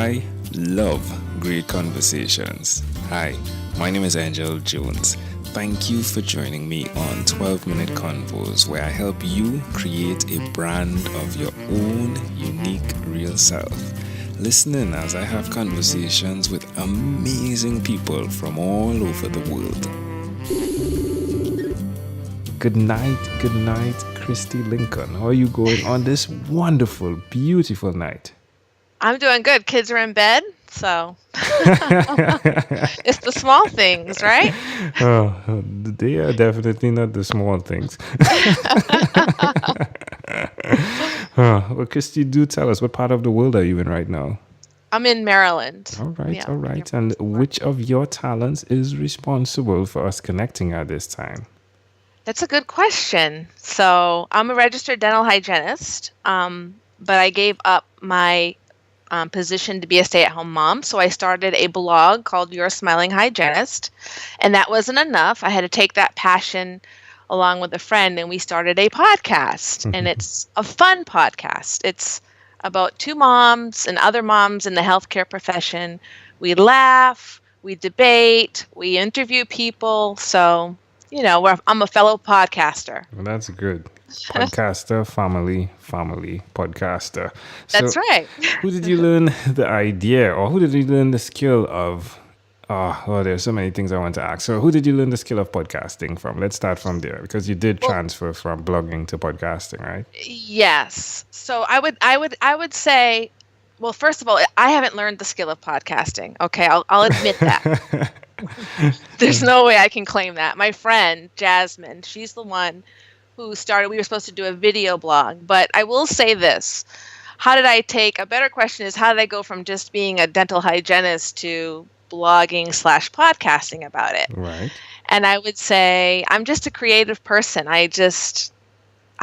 I love great conversations. Hi, my name is Angel Jones. Thank you for joining me on 12-Minute Convos, where I help you create a brand of your own unique real self. Listen in as I have conversations with amazing people from all over the world. Good night, Christie Lincoln. How are you going on this wonderful, beautiful night? I'm doing good. Kids are in bed, so it's the small things, right? Oh, they are definitely not the small things. Well, Christy, do tell us, what part of the world are you in right now? I'm in Maryland. All right, Yeah, all right. And which of your talents is responsible for us connecting at this time? that's a good question. So I'm a registered dental hygienist, but I gave up my position to be a stay-at-home mom. So I started a blog called Your Smiling Hygienist, and that wasn't enough. I had to take that passion along with a friend, and we started a podcast, and it's a fun podcast. It's about two moms and other moms in the healthcare profession. We laugh, we debate, we interview people. So, I'm a fellow podcaster. Well, that's good. Podcaster, family, podcaster. So, That's right. who did you learn the idea, or who did you learn the skill of? There's so many things I want to ask. So, who did you learn the skill of podcasting from? Let's start from there, because you did transfer from blogging to podcasting, right? Yes. So I would say, well, first of all, I haven't learned the skill of podcasting. Okay, I'll admit that. There's no way I can claim that. My friend Jasmine, she's the one who started. We were supposed to do a video blog, but I will say this: a better question is, how did I go from just being a dental hygienist to blogging/podcasting about it? Right. And I would say I'm just a creative person. I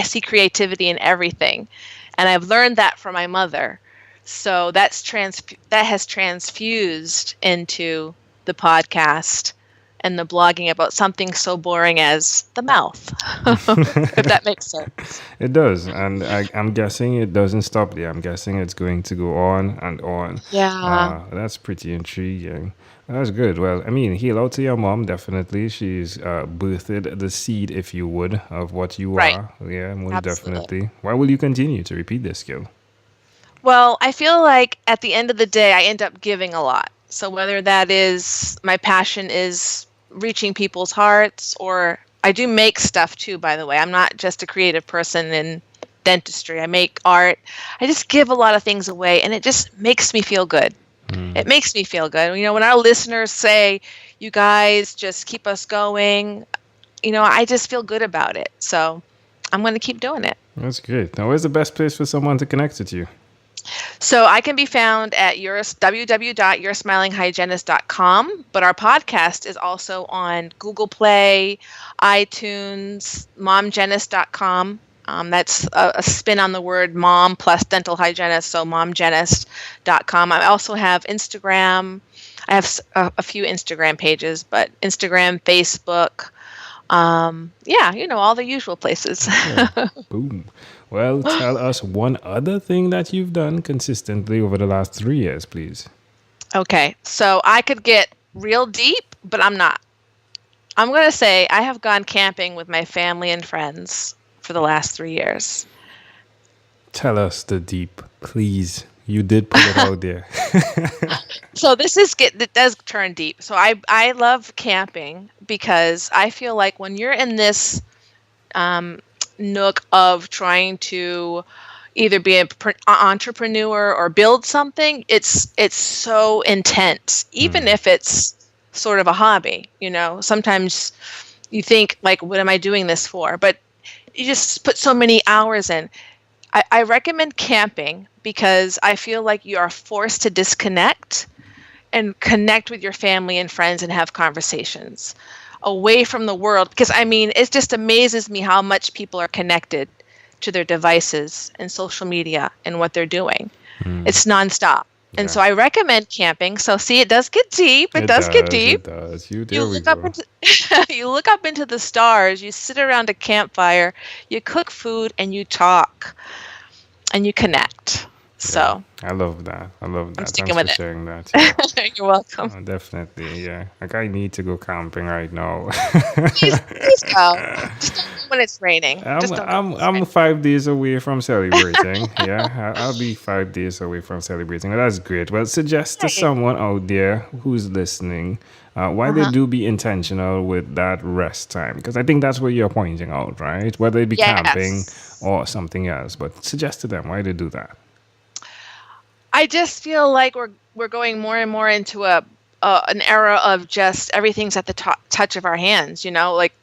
see creativity in everything, and I've learned that from my mother. So that has transfused into the podcast and the blogging about something so boring as the mouth, if that makes sense. It does, and I'm guessing it doesn't stop there. I'm guessing it's going to go on and on. Yeah. That's pretty intriguing. That's good. Well, I mean, hail out to your mom, definitely. She's birthed the seed, if you would, of what you Right. are. Yeah, most Absolutely. definitely. Why will you continue to repeat this skill? Well, I feel like at the end of the day, I end up giving a lot. So whether that is my passion is reaching people's hearts, or I do make stuff too, by the way. I'm not just a creative person in dentistry. I make art. I just give a lot of things away, and it just makes me feel good. It makes me feel good. When our listeners say, you guys just keep us going, I just feel good about it. So I'm going to keep doing it. That's great. Now, where's the best place for someone to connect with you? So I can be found at www.yoursmilinghygienist.com, but our podcast is also on Google Play, iTunes, MOMgienists.com. That's a spin on the word mom plus dental hygienist, so MOMgienists.com. I also have Instagram. I have a few Instagram pages, but Instagram, Facebook, all the usual places. Yeah. Boom. Well, tell us one other thing that you've done consistently over the last 3 years, please. Okay, so I could get real deep, but I'm not. I'm going to say I have gone camping with my family and friends for the last 3 years. Tell us the deep, please. You did put it out there. So it does turn deep. So I love camping because I feel like when you're in this nook of trying to either be an entrepreneur or build something, it's so intense, even if it's sort of a hobby. Sometimes you think, like, what am I doing this for? But you just put so many hours in. I recommend camping because I feel like you are forced to disconnect and connect with your family and friends and have conversations away from the world. Because, it just amazes me how much people are connected to their devices and social media and what they're doing. It's nonstop. And so I recommend camping. So see, it does get deep. It does get deep. It does. You look up into the stars. You sit around a campfire. You cook food and you talk and you connect. Yeah, So I love that. I love I'm that. sticking Thanks for with sharing that. Yeah, it. You're welcome. definitely. Yeah, like I need to go camping right now. Please go. Just don't go when it's raining. I'm Just don't go I'm when it's I'm raining. 5 days away from celebrating. Yeah, I'll be 5 days away from celebrating. Well, that's great. Well, suggest to Right. someone out there who's listening why they Uh-huh. do be intentional with that rest time, because I think that's what you're pointing out, right? Whether it be camping Yes. or something else, but suggest to them why they do that. I just feel like we're going more and more into a an era of just everything's at the touch of our hands, like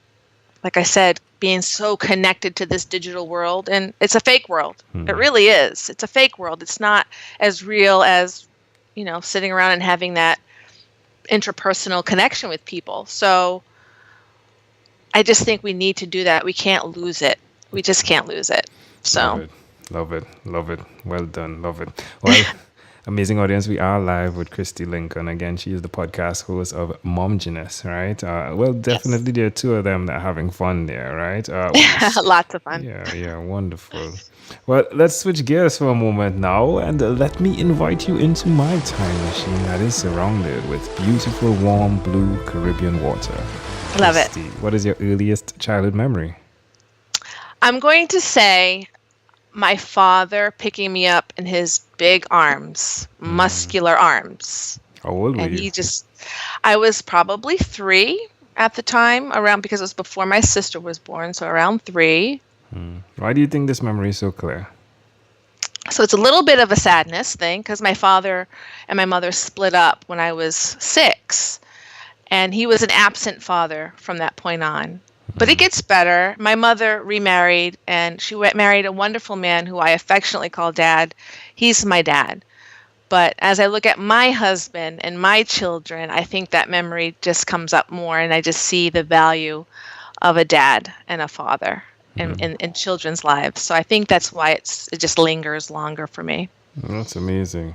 I said, being so connected to this digital world, and it's a fake world. It really is. It's a fake world. It's not as real as, sitting around and having that interpersonal connection with people. So I just think we need to do that. We can't lose it. We just can't lose it. Love So it. Love it. Love it. Well done. Love it. Well, amazing audience. We are live with Christie Lincoln. Again, she is the podcast host of MOMgienists, right? Well, yes, definitely there are two of them that are having fun there, right? lots of fun. Yeah, wonderful. Well, let's switch gears for a moment now and let me invite you into my time machine that is surrounded with beautiful, warm, blue Caribbean water. Love it. Christie, what is your earliest childhood memory? I'm going to say my father picking me up in his big arms, muscular arms. How old were And you? I was probably 3 at the time, around, because it was before my sister was born, so around 3. Why do you think this memory is so clear? So it's a little bit of a sadness thing because my father and my mother split up when I was 6. And he was an absent father from that point on. But it gets better. My mother remarried, and she married a wonderful man who I affectionately call Dad. He's my dad. But as I look at my husband and my children, I think that memory just comes up more, and I just see the value of a dad and a father in children's lives. So I think that's why it just lingers longer for me. That's amazing.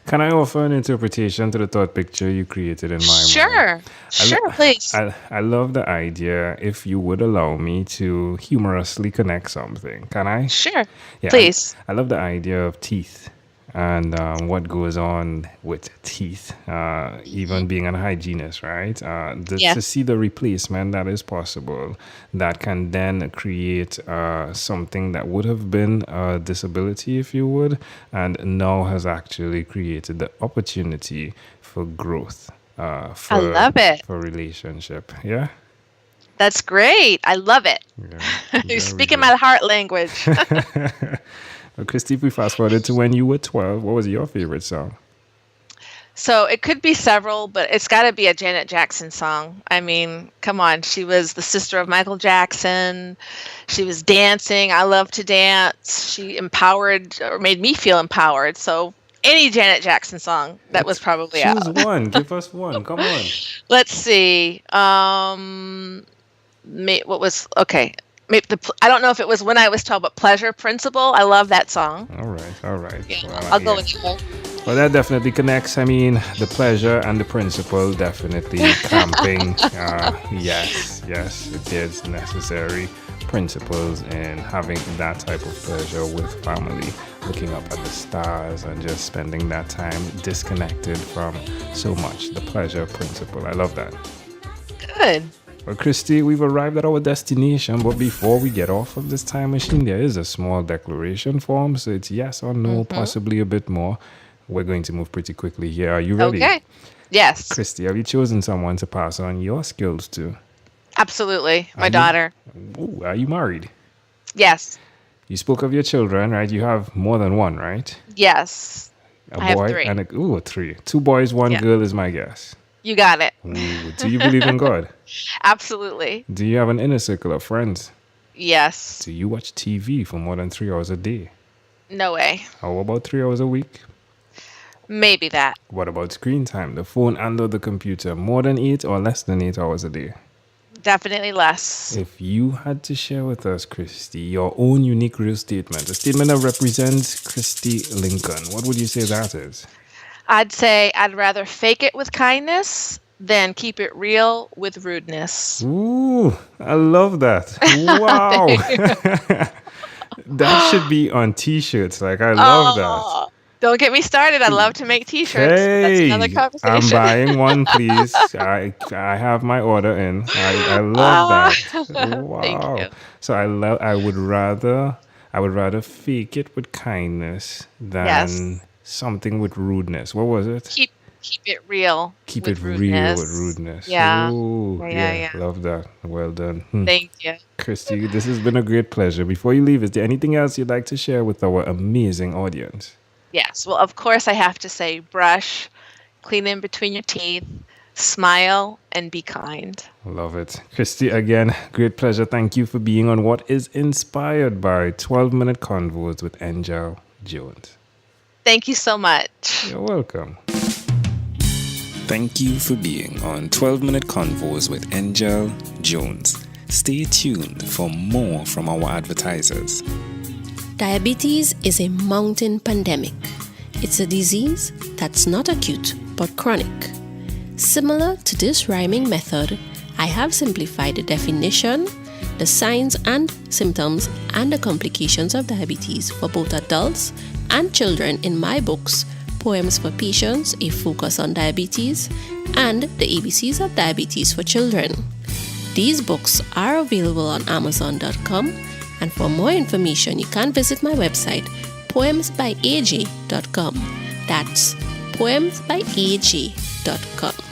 Can I offer an interpretation to the thought picture you created in my mind? Sure. Sure, please. I love the idea, if you would allow me to humorously connect something. Can I? Sure. Yeah, Please. I love the idea of teeth and what goes on with teeth, even being a hygienist, right? To Yes. see the replacement that is possible that can then create something that would have been a disability, if you would, and now has actually created the opportunity for growth, I love it. for relationship. Yeah? That's great. I love it. Yeah. You're There we speaking go. my heart language. Well, Christy, if we fast forward to when you were 12, what was your favorite song? So it could be several, but it's got to be a Janet Jackson song. I mean, come on. She was the sister of Michael Jackson. She was dancing. I love to dance. She empowered or made me feel empowered. So any Janet Jackson song that was probably Choose out. one. Give us one. Come on. Let's see. What was okay? Maybe I don't know if it was When I Was 12, but Pleasure Principle. I love that song. All right. All right. Yeah, Well, I'll go with you. Well, that definitely connects. I mean, the pleasure and the principle, definitely. Camping, yes, it is necessary. Principles in having that type of pleasure with family, looking up at the stars and just spending that time disconnected from so much. The pleasure principle. I love that. Good. Well, Christy, we've arrived at our destination, but before we get off of this time machine, there is a small declaration form. So it's yes or no, possibly a bit more. We're going to move pretty quickly here. Are you ready? Okay. Yes. Christy, have you chosen someone to pass on your skills to? Absolutely. My Are you- daughter. Ooh, are you married? Yes. You spoke of your children, right? You have more than one, right? Yes. A I have boy 3. and a 3. 2 boys, 1 Yeah. girl is my guess. You got it. Ooh, do you believe in God? Absolutely. Do you have an inner circle of friends? Yes. Do you watch TV for more than 3 hours a day? No way. How about 3 hours a week? Maybe that. What about screen time, the phone and or the computer? More than 8 or less than 8 hours a day? Definitely less. If you had to share with us, Christy, your own unique real statement, a statement that represents Christie Lincoln, what would you say that is? I'd say I'd rather fake it with kindness than keep it real with rudeness. Ooh, I love that. Wow. That should be on t-shirts. Like, I love that. Oh, don't get me started. I love to make T-shirts. That's another Hey, I'm conversation. buying one, please. I have my order in. I love Ah, that. thank Wow. you. So I would rather fake it with kindness than Yes. something with rudeness. What was it? Keep it real Keep it with real with rudeness. rudeness. Yeah. Oh, Yeah, yeah, yeah, yeah. love that. Well done. Thank you. Christy, this has been a great pleasure. Before you leave, is there anything else you'd like to share with our amazing audience? Yes. Well, of course I have to say brush, clean in between your teeth, smile, and be kind. Love it. Christy, again, great pleasure. Thank you for being on what is inspired by 12-Minute Convos with Angel Jones. Thank you so much. You're welcome. Thank you for being on 12-Minute Convos with Angel Jones. Stay tuned for more from our advertisers. Diabetes is a mountain pandemic. It's a disease that's not acute but chronic. Similar to this rhyming method, I have simplified the definition, the signs and symptoms, and the complications of diabetes for both adults and children in my books, Poems for Patients, A Focus on Diabetes, and The ABCs of Diabetes for Children. These books are available on Amazon.com, and for more information, you can visit my website, poemsbyag.com. That's poemsbyag.com.